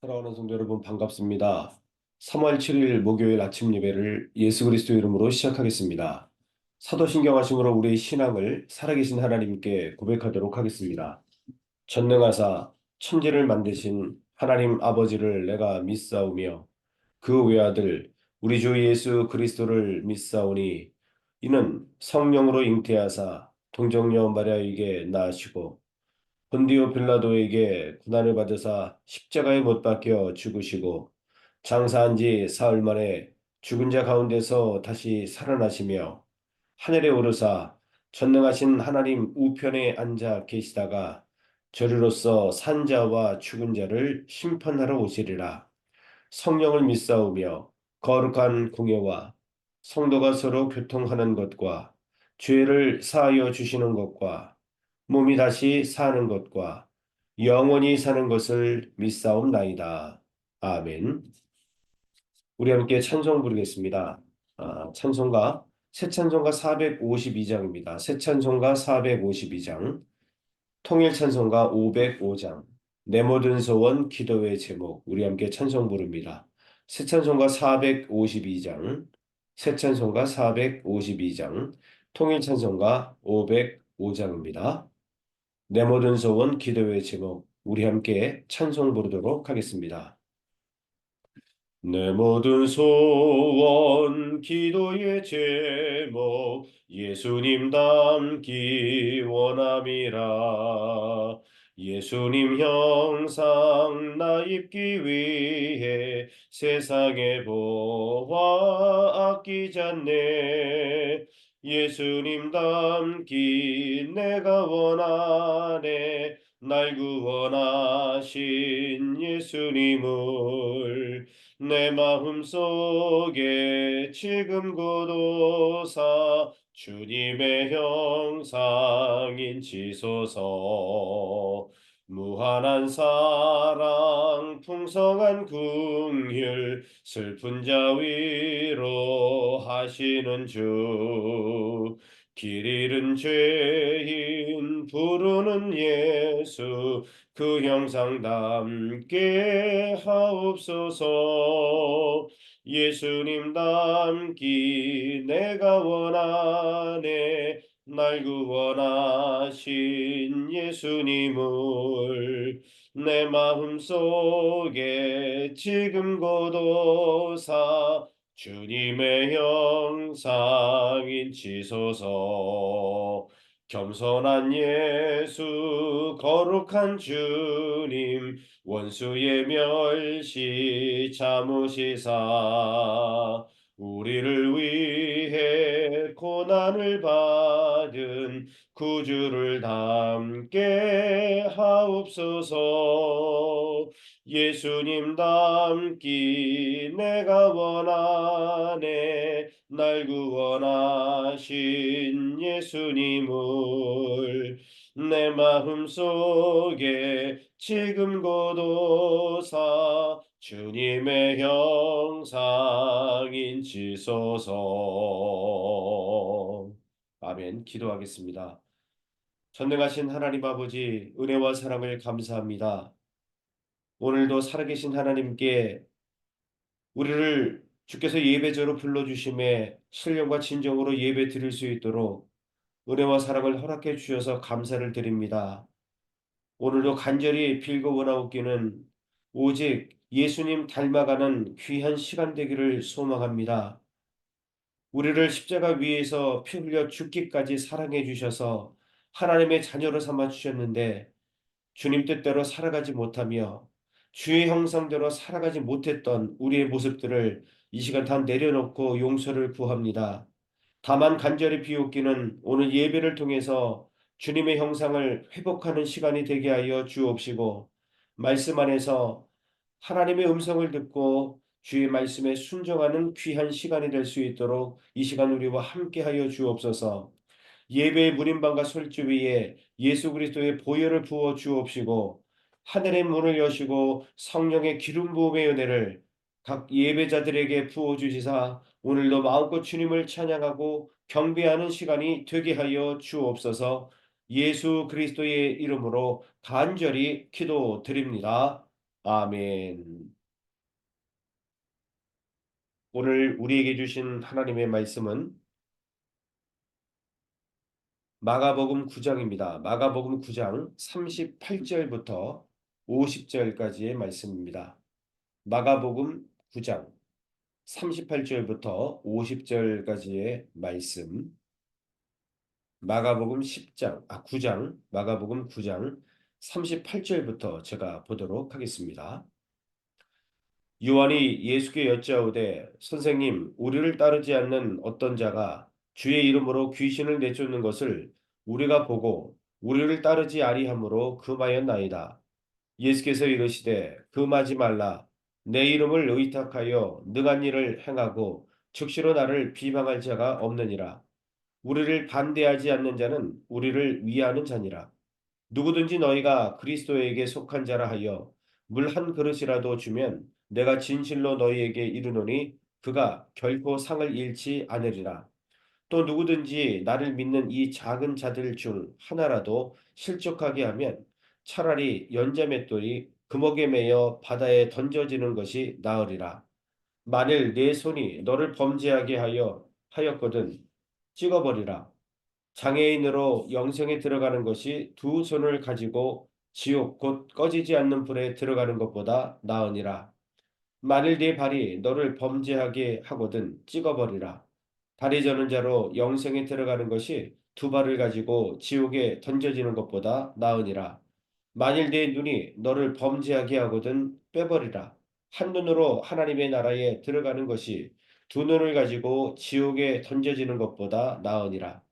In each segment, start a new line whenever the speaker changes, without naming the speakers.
사랑하는 성도 여러분 반갑습니다. 3월 7일 목요일 아침 예배를 예수 그리스도 이름으로 시작하겠습니다. 사도신경 하심으로 우리의 신앙을 살아계신 하나님께 고백하도록 하겠습니다. 전능하사 천지를 만드신 하나님 아버지를 내가 믿사오며 그 외아들 우리 주 예수 그리스도를 믿사오니 이는 성령으로 잉태하사 동정녀 마리아에게 낳으시고 본디오 빌라도에게 고난을 받으사 십자가에 못 박혀 죽으시고 장사한 지 사흘 만에 죽은 자 가운데서 다시 살아나시며 하늘에 오르사 전능하신 하나님 우편에 앉아 계시다가 저리로서 산 자와 죽은 자를 심판하러 오시리라. 성령을 믿사오며 거룩한 공예와 성도가 서로 교통하는 것과 죄를 사하여 주시는 것과 몸이 다시 사는 것과 영원히 사는 것을 믿사옵나이다. 아멘. 우리 함께 찬송 부르겠습니다. 찬송가 새 찬송가 452장입니다. 새 찬송가 452장, 통일 찬송가 505장, 내 모든 소원 기도의 제목 우리 함께 찬송 부릅니다. 새 찬송가 452장, 새 찬송가 452장, 통일 찬송가 505장입니다. 내 모든 소원 기도의 제목 우리 함께 찬송 부르도록 하겠습니다. 내 모든 소원 기도의 제목 예수님 닮기 원함이라. 예수님 형상 나 입기 위해 세상의 보화 아끼지 않네. 예수님 닮기 내가 원하네. 날 구원하신 예수님을 내 마음속에 지금 고도사 주님의 형상인 지소서. 무한한 사랑 풍성한 긍휼 슬픈 자 위로 하시는 주. 길 잃은 죄인 부르는 예수 그 형상 닮게 하옵소서. 예수님 닮기 내가 원하네. 날 구원하신 예수님을 내 마음속에 지금 고도사 주님의 형상인 지소서. 겸손한 예수 거룩한 주님 원수의 멸시 참으시사 우리를 위해 고난을 받은 구주를 닮게 하옵소서. 예수님 닮기 내가 원하네. 날 구원하신 예수님을 내 마음속에 지금 고도사 주님의 형상인 지소서. 아멘. 기도하겠습니다. 전능하신 하나님 아버지 은혜와 사랑을 감사합니다. 오늘도 살아계신 하나님께 우리를 주께서 예배자로 불러주심에 신령과 진정으로 예배 드릴 수 있도록 은혜와 사랑을 허락해 주셔서 감사를 드립니다. 오늘도 간절히 빌고 원하옵기는 오직 예수님 닮아가는 귀한 시간 되기를 소망합니다. 우리를 십자가 위에서 피 흘려 죽기까지 사랑해 주셔서 하나님의 자녀로 삼아 주셨는데 주님 뜻대로 살아가지 못하며 주의 형상대로 살아가지 못했던 우리의 모습들을 이 시간 다 내려놓고 용서를 구합니다. 다만 간절히 비옵기는 오늘 예배를 통해서 주님의 형상을 회복하는 시간이 되게 하여 주옵시고 말씀 안에서 하나님의 음성을 듣고 주의 말씀에 순종하는 귀한 시간이 될 수 있도록 이 시간 우리와 함께하여 주옵소서. 예배의 문인방과 솔주 위에 예수 그리스도의 보혈을 부어 주옵시고 하늘의 문을 여시고 성령의 기름 부음의 은혜를 각 예배자들에게 부어 주시사 오늘도 마음껏 주님을 찬양하고 경배하는 시간이 되게 하여 주옵소서. 예수 그리스도의 이름으로 간절히 기도드립니다. 아멘. 오늘 우리에게 주신 하나님의 말씀은 마가복음 9장입니다. 마가복음 9장 38절부터 50절까지의 말씀입니다. 마가복음 9장 38절부터 50절까지의 말씀. 마가복음 9장, 마가복음 9장 38절부터 제가 보도록 하겠습니다. 요한이 예수께 여짜오되 선생님 우리를 따르지 않는 어떤 자가 주의 이름으로 귀신을 내쫓는 것을 우리가 보고 우리를 따르지 아니하므로 금하였나이다. 예수께서 이르시되 금하지 말라. 내 이름을 의탁하여 능한 일을 행하고 즉시로 나를 비방할 자가 없느니라. 우리를 반대하지 않는 자는 우리를 위하는 자니라. 누구든지 너희가 그리스도에게 속한 자라 하여 물 한 그릇이라도 주면 내가 진실로 너희에게 이르노니 그가 결코 상을 잃지 않으리라. 또 누구든지 나를 믿는 이 작은 자들 중 하나라도 실족하게 하면 차라리 연자맷돌이 금옥에 매여 바다에 던져지는 것이 나으리라. 만일 내 손이 너를 범죄하게 하였거든 찍어버리라. 장애인으로 영생에 들어가는 것이 두 손을 가지고 지옥 곧 꺼지지 않는 불에 들어가는 것보다 나으니라. 만일 네 발이 너를 범죄하게 하거든 찍어버리라. 발이 저는 자로 영생에 들어가는 것이 두 발을 가지고 지옥에 던져지는 것보다 나으니라. 만일 네 눈이 너를 범죄하게 하거든 빼버리라. 한 눈으로 하나님의 나라에 들어가는 것이 두 눈을 가지고 지옥에 던져지는 것보다 나으니라.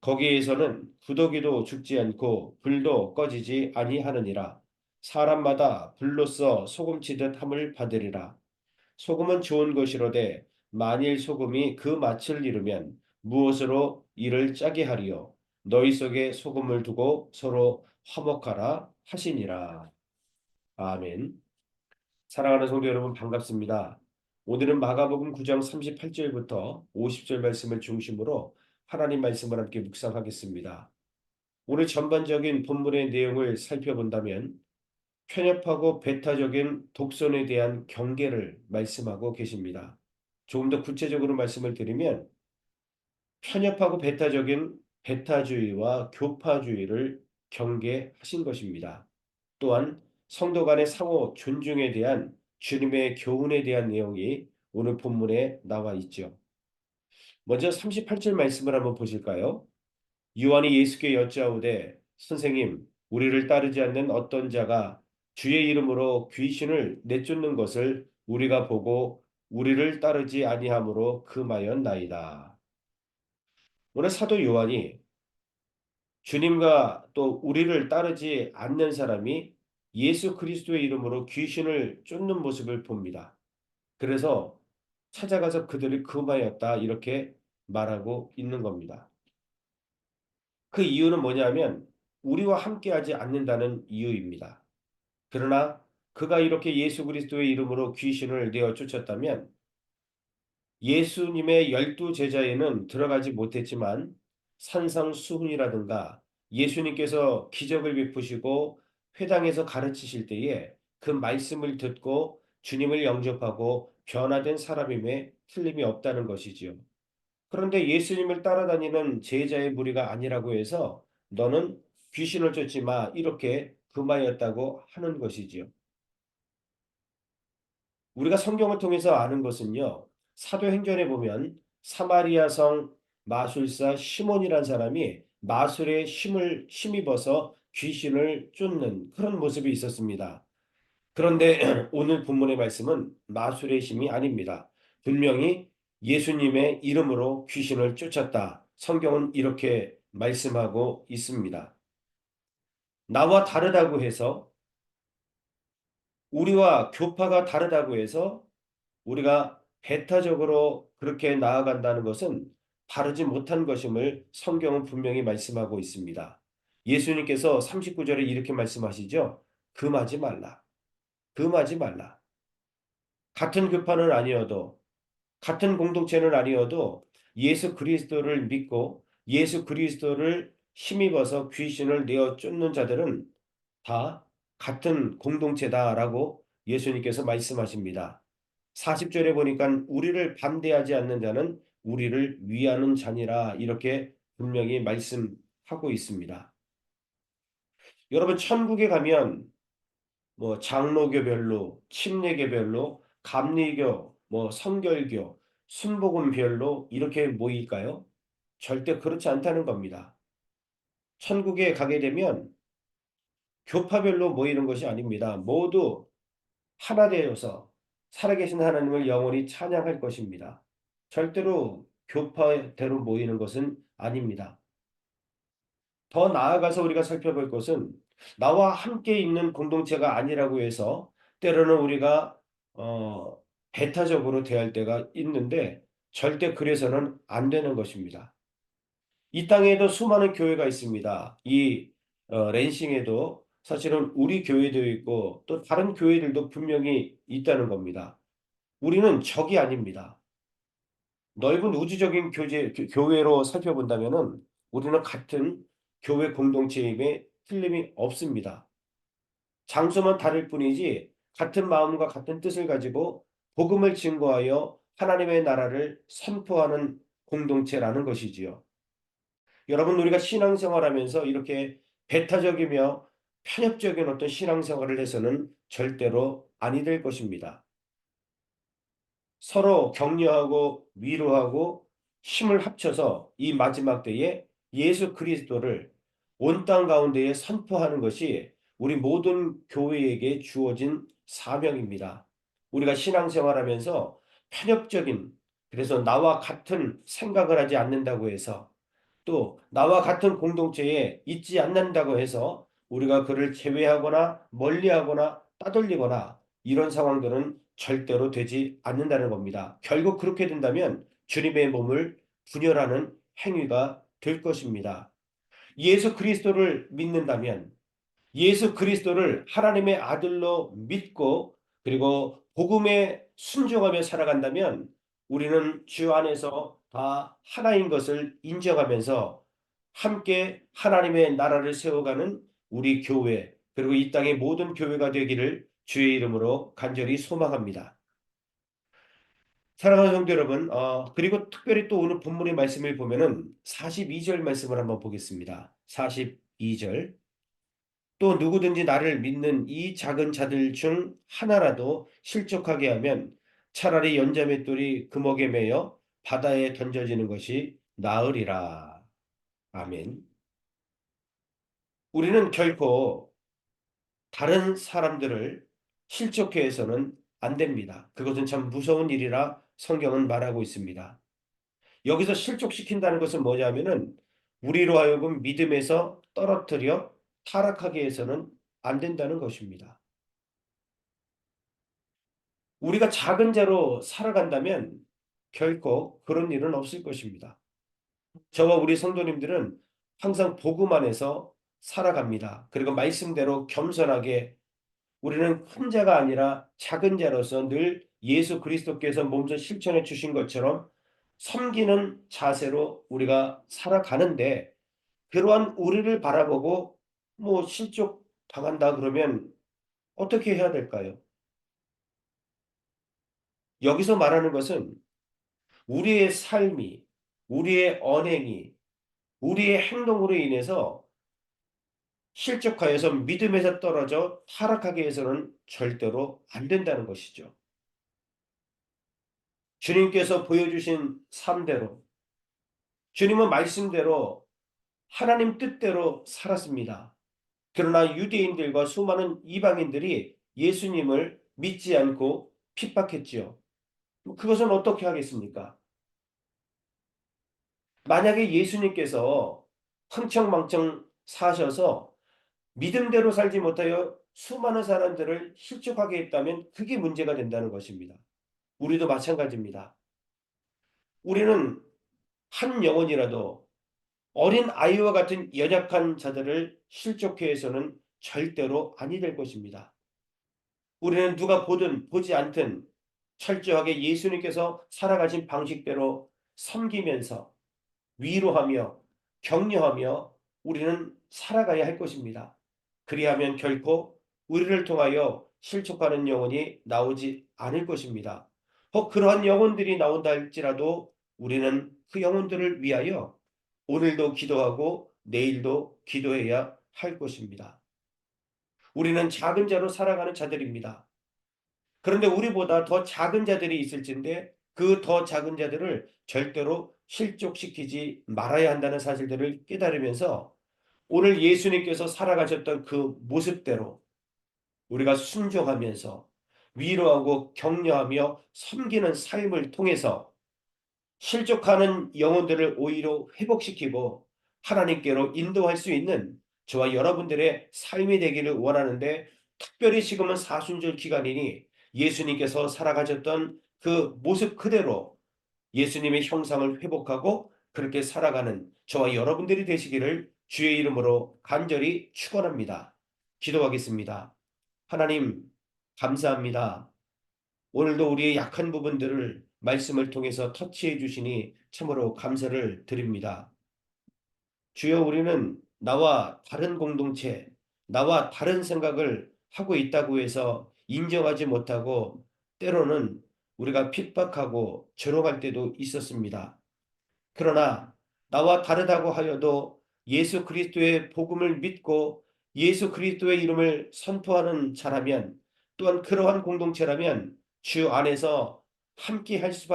거기에서는 구더기도 죽지 않고 불도 꺼지지 아니하느니라. 사람마다 불로써 소금치듯 함을 받으리라. 소금은 좋은 것이로되 만일 소금이 그 맛을 잃으면 무엇으로 이를 짜게 하리요. 너희 속에 소금을 두고 서로 화목하라 하시니라. 아멘. 사랑하는 성도 여러분 반갑습니다. 오늘은 마가복음 9장 38절부터 50절 말씀을 중심으로 하나님 말씀을 함께 묵상하겠습니다. 오늘 전반적인 본문의 내용을 살펴본다면 편협하고 배타적인 독선에 대한 경계를 말씀하고 계십니다. 조금 더 구체적으로 말씀을 드리면 편협하고 배타적인 배타주의와 교파주의를 경계하신 것입니다. 또한 성도 간의 상호 존중에 대한 주님의 교훈에 대한 내용이 오늘 본문에 나와 있죠. 먼저 38절 말씀을 한번 보실까요? 요한이 예수께 여짜오되 선생님 우리를 따르지 않는 어떤 자가 주의 이름으로 귀신을 내쫓는 것을 우리가 보고 우리를 따르지 아니하므로 금하였나이다. 오늘 사도 요한이 주님과 또 우리를 따르지 않는 사람이 예수 그리스도의 이름으로 귀신을 쫓는 모습을 봅니다. 그래서 찾아가서 그들을 금하였다 이렇게 말하고 있는 겁니다. 그 이유는 뭐냐면 우리와 함께하지 않는다는 이유입니다. 그러나 그가 이렇게 예수 그리스도의 이름으로 귀신을 내어 쫓았다면 예수님의 12제자에는 들어가지 못했지만 산상수훈이라든가 예수님께서 기적을 베푸시고 회당에서 가르치실 때에 그 말씀을 듣고 주님을 영접하고 변화된 사람임에 틀림이 없다는 것이지요. 그런데 예수님을 따라다니는 제자의 무리가 아니라고 해서 너는 귀신을 쫓지 마 이렇게 금하였다고 하는 것이지요. 우리가 성경을 통해서 아는 것은요. 사도행전에 보면 사마리아 성 마술사 시몬이란 사람이 마술에 힘입어서 귀신을 쫓는 그런 모습이 있었습니다. 그런데 오늘 본문의 말씀은 마술의 힘이 아닙니다. 분명히 예수님의 이름으로 귀신을 쫓았다. 성경은 이렇게 말씀하고 있습니다. 나와 다르다고 해서 우리와 교파가 다르다고 해서 우리가 배타적으로 그렇게 나아간다는 것은 바르지 못한 것임을 성경은 분명히 말씀하고 있습니다. 예수님께서 39절에 이렇게 말씀하시죠. 금하지 말라. 금하지 말라. 같은 교파는 아니어도 같은 공동체는 아니어도 예수 그리스도를 믿고 예수 그리스도를 힘입어서 귀신을 내어 쫓는 자들은 다 같은 공동체다라고 예수님께서 말씀하십니다. 40절에 보니까 우리를 반대하지 않는 자는 우리를 위하는 자니라 이렇게 분명히 말씀하고 있습니다. 여러분 천국에 가면 뭐 장로교별로, 침례교별로, 감리교, 뭐 성결교, 순복음별로 이렇게 모일까요? 절대 그렇지 않다는 겁니다. 천국에 가게 되면 교파별로 모이는 것이 아닙니다. 모두 하나 되어서 살아계신 하나님을 영원히 찬양할 것입니다. 절대로 교파대로 모이는 것은 아닙니다. 더 나아가서 우리가 살펴볼 것은 나와 함께 있는 공동체가 아니라고 해서 때로는 우리가 어, 배타적으로 대할 때가 있는데 절대 그래서는 안 되는 것입니다. 이 땅에도 수많은 교회가 있습니다. 이 랜싱에도 사실은 우리 교회도 있고 또 다른 교회들도 분명히 있다는 겁니다. 우리는 적이 아닙니다. 넓은 우주적인 교회로 살펴본다면은 우리는 같은 교회 공동체임에 틀림이 없습니다. 장소만 다를 뿐이지 같은 마음과 같은 뜻을 가지고 복음을 증거하여 하나님의 나라를 선포하는 공동체라는 것이지요. 여러분 우리가 신앙생활하면서 이렇게 배타적이며 편협적인 어떤 신앙생활을 해서는 절대로 아니 될 것입니다. 서로 격려하고 위로하고 힘을 합쳐서 이 마지막 때에 예수 그리스도를 온 땅 가운데에 선포하는 것이 우리 모든 교회에게 주어진 사명입니다. 우리가 신앙생활하면서 편협적인 그래서 나와 같은 생각을 하지 않는다고 해서 또 나와 같은 공동체에 있지 않는다고 해서 우리가 그를 제외하거나 멀리하거나 따돌리거나 이런 상황들은 절대로 되지 않는다는 겁니다. 결국 그렇게 된다면 주님의 몸을 분열하는 행위가 될 것입니다. 예수 그리스도를 믿는다면 예수 그리스도를 하나님의 아들로 믿고 그리고 복음에 순종하며 살아간다면 우리는 주 안에서 다 하나인 것을 인정하면서 함께 하나님의 나라를 세워가는 우리 교회 그리고 이 땅의 모든 교회가 되기를 주의 이름으로 간절히 소망합니다. 사랑하는 성도 여러분, 그리고 특별히 또 오늘 본문의 말씀을 보면은 42절 말씀을 한번 보겠습니다. 42절. 또 누구든지 나를 믿는 이 작은 자들 중 하나라도 실족하게 하면 차라리 연자맷돌이 금옥에 매여 바다에 던져지는 것이 나으리라. 아멘. 우리는 결코 다른 사람들을 실족해 해서는 안 됩니다. 그것은 참 무서운 일이라 성경은 말하고 있습니다. 여기서 실족시킨다는 것은 뭐냐면은 우리로 하여금 믿음에서 떨어뜨려 타락하게 해서는 안 된다는 것입니다. 우리가 작은 자로 살아간다면 결코 그런 일은 없을 것입니다. 저와 우리 성도님들은 항상 복음 안에서 살아갑니다. 그리고 말씀대로 겸손하게 우리는 큰 자가 아니라 작은 자로서 늘 예수 그리스도께서 몸소 실천해 주신 것처럼 섬기는 자세로 우리가 살아가는데 그러한 우리를 바라보고 뭐 실족 당한다 그러면 어떻게 해야 될까요? 여기서 말하는 것은 우리의 삶이, 우리의 언행이, 우리의 행동으로 인해서 실족하여서 믿음에서 떨어져 타락하게 해서는 절대로 안 된다는 것이죠. 주님께서 보여주신 삶대로, 주님은 말씀대로 하나님 뜻대로 살았습니다. 그러나 유대인들과 수많은 이방인들이 예수님을 믿지 않고 핍박했지요. 그것은 어떻게 하겠습니까? 만약에 예수님께서 흥청망청 사셔서 믿음대로 살지 못하여 수많은 사람들을 실족하게 했다면 그게 문제가 된다는 것입니다. 우리도 마찬가지입니다. 우리는 한 영혼이라도 어린 아이와 같은 연약한 자들을 실족해 해서는 절대로 아니 될 것입니다. 우리는 누가 보든 보지 않든 철저하게 예수님께서 살아가신 방식대로 섬기면서 위로하며 격려하며 우리는 살아가야 할 것입니다. 그리하면 결코 우리를 통하여 실족하는 영혼이 나오지 않을 것입니다. 혹 그러한 영혼들이 나온다 할지라도 우리는 그 영혼들을 위하여 오늘도 기도하고 내일도 기도해야 할 것입니다. 우리는 작은 자로 살아가는 자들입니다. 그런데 우리보다 더 작은 자들이 있을진데 그 더 작은 자들을 절대로 실족시키지 말아야 한다는 사실들을 깨달으면서 오늘 예수님께서 살아가셨던 그 모습대로 우리가 순종하면서 위로하고 격려하며 섬기는 삶을 통해서 실족하는 영혼들을 오히려 회복시키고 하나님께로 인도할 수 있는 저와 여러분들의 삶이 되기를 원하는데, 특별히 지금은 사순절 기간이니 예수님께서 살아가셨던 그 모습 그대로 예수님의 형상을 회복하고 그렇게 살아가는 저와 여러분들이 되시기를 주의 이름으로 간절히 축원합니다. 기도하겠습니다. 하나님, 감사합니다. 오늘도 우리의 약한 부분들을 말씀을 통해서 터치해 주시니 참으로 감사를 드립니다. 주여, 우리는 나와 다른 공동체, 나와 다른 생각을 하고 있다고 해서 인정하지 못하고 때로는 우리가 핍박하고 조롱할 때도 있었습니다. 그러나 나와 다르다고 하여도 예수 그리스도의 복음을 믿고 예수 그리스도의 이름을 선포하는 자라면, 또한 그러한 공동체라면 주 안에서 함께 할 수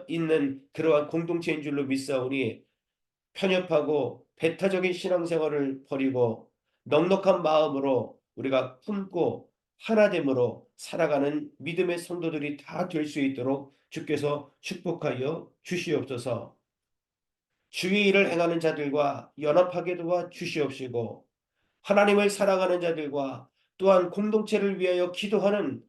있는 그러한 공동체인 줄로 믿사오니, 편협하고 배타적인 신앙생활을 버리고 넉넉한 마음으로 우리가 품고 하나됨으로 살아가는 믿음의 성도들이 다 될 수 있도록 주께서 축복하여 주시옵소서. 주의 일을 행하는 자들과 연합하게 도와 주시옵시고, 하나님을 사랑하는 자들과 또한 공동체를 위하여 기도하는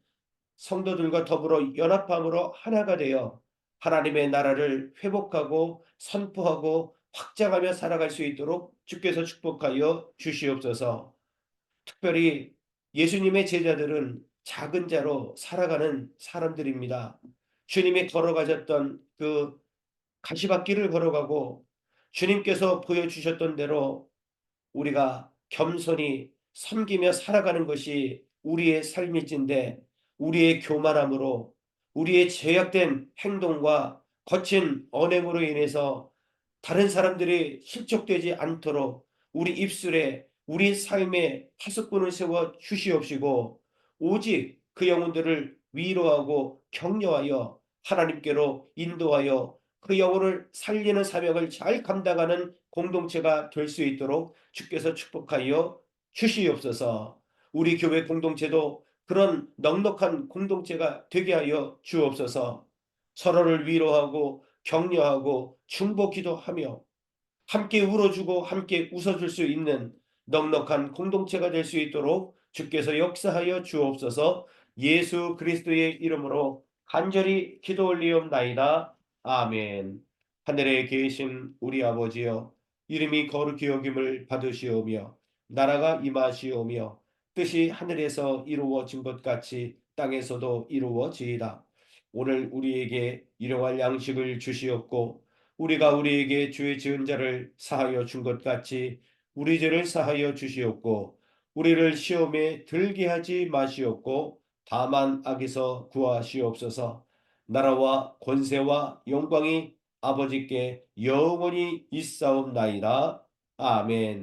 성도들과 더불어 연합함으로 하나가 되어 하나님의 나라를 회복하고 선포하고 확장하며 살아갈 수 있도록 주께서 축복하여 주시옵소서. 특별히 예수님의 제자들은 작은 자로 살아가는 사람들입니다. 주님이 걸어가셨던 그 가시밭길을 걸어가고 주님께서 보여주셨던 대로 우리가 겸손히 섬기며 살아가는 것이 우리의 삶일진데, 우리의 교만함으로 우리의 제약된 행동과 거친 언행으로 인해서 다른 사람들이 실족되지 않도록 우리 입술에 우리 삶에 파수꾼을 세워 주시옵시고, 오직 그 영혼들을 위로하고 격려하여 하나님께로 인도하여 그 영혼을 살리는 사명을 잘 감당하는 공동체가 될 수 있도록 주께서 축복하여 주시옵소서. 우리 교회 공동체도 그런 넉넉한 공동체가 되게 하여 주옵소서. 서로를 위로하고 격려하고 중보기도 하며 함께 울어주고 함께 웃어줄 수 있는 넉넉한 공동체가 될 수 있도록 주께서 역사하여 주옵소서. 예수 그리스도의 이름으로 간절히 기도 올리옵나이다. 아멘. 하늘에 계신 우리 아버지여, 이름이 거룩히 여김을 받으시오며 나라가 임하시오며 뜻이 하늘에서 이루어진 것 같이 땅에서도 이루어지이다. 오늘 우리에게 일용할 양식을 주시옵고, 우리가 우리에게 죄 지은 자를 사하여 준 것 같이 우리 죄를 사하여 주시옵고, 우리를 시험에 들게 하지 마시옵고 다만 악에서 구하시옵소서. 나라와 권세와 영광이 아버지께 영원히 있사옵나이다. 아멘.